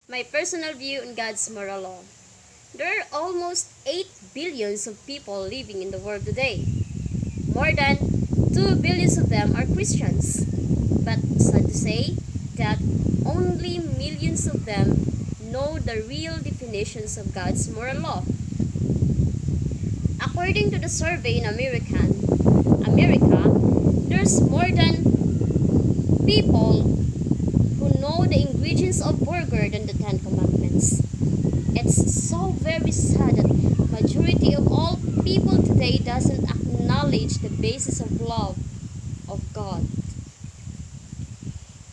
My personal view on God's moral law. There are almost 8 billions of people living in the world today. More than 2 billions of them are Christians. But sad to say that only millions of them know the real definitions of God's moral law. According to the survey in America, there's more than people who know the ingredients of burger than the Ten Commandments. It's so very sad that majority of all people today doesn't acknowledge the basis of love of God.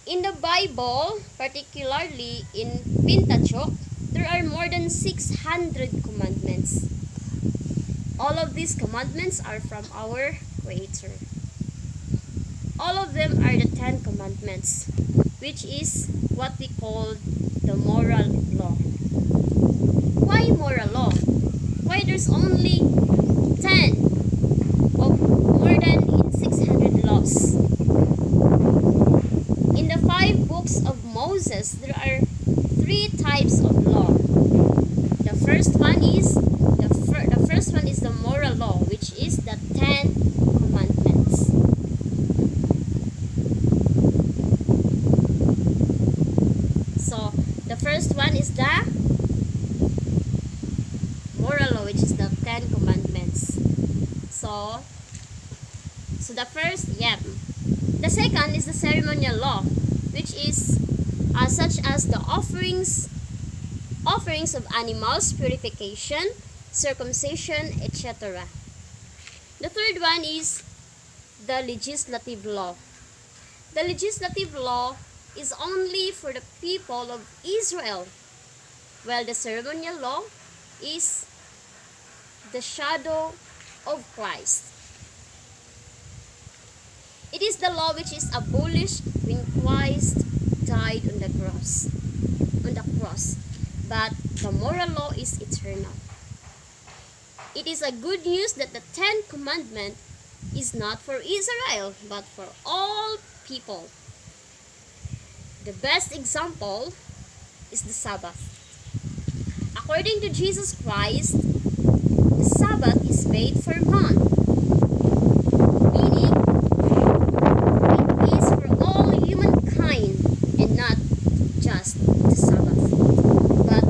In the Bible, particularly in Pentateuch, there are more than 600 commandments. All of these commandments are from our Creator. All of them are the 10 commandments, which is what we call the moral law. Why moral law? Why there's only 10 of more than 600 laws? In the 5 books of Moses, there are 3 types of law. The first one is the moral law, which is the 10 commandments. So the first one is the moral law, which is the 10 commandments. So the first, The second is the ceremonial law, which is such as the offerings of animals, purification, circumcision, etc. The third one is the legislative law. The legislative law is only for the people of Israel, while the ceremonial law is the shadow of Christ. It is the law which is abolished when Christ died on the cross. But the moral law is eternal. It is a good news that the 10 commandment is not for Israel, but for all people. The best example is the Sabbath. According to Jesus Christ, the Sabbath is made for man. Meaning, it is for all humankind and not just the Sabbath, but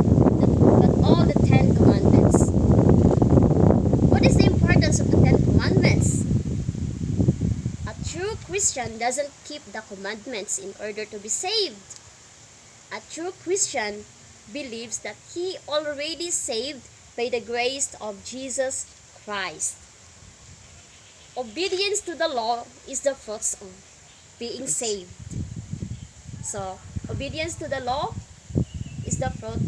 all the 10 commandments. What is the importance of the 10 commandments? A true Christian doesn't keep the commandments in order to be saved. A true Christian believes that he already saved by the grace of Jesus Christ. Obedience to the law is the fruits of being saved. So, obedience to the law is the fruit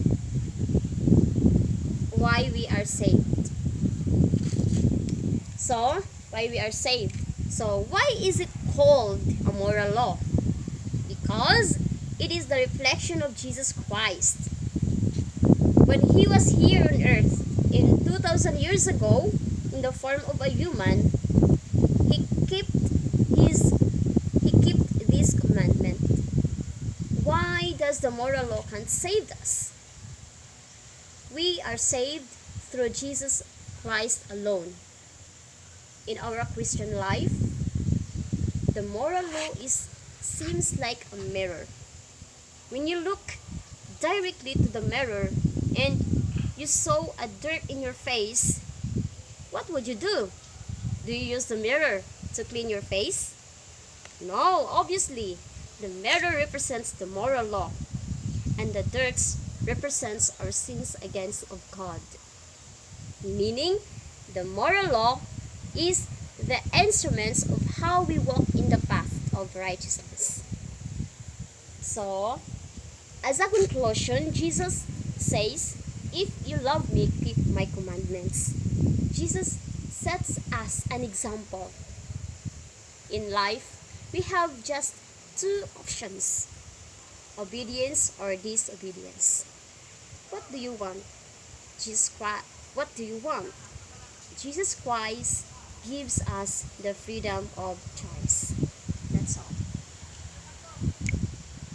why we are saved. So, why we are saved. So, why is it called a moral law? Because it is the reflection of Jesus Christ. When he was here on earth in 2,000 years ago, in the form of a human, he kept this commandment. Why does the moral law can't save us? We are saved through Jesus Christ alone. In our Christian life, the moral law seems like a mirror. When you look directly to the mirror and you saw a dirt in your face, what would you do? Do you use the mirror to clean your face? No, obviously. The mirror represents the moral law, and the dirt represents our sins against of God. Meaning, the moral law is the instruments of how we walk in the path of righteousness. So, as a conclusion, Jesus says, if you love me, keep my commandments. Jesus sets us an example. In life, we have just 2 options: obedience or disobedience. What do you want? What do you want? Jesus Christ gives us the freedom of choice. That's all.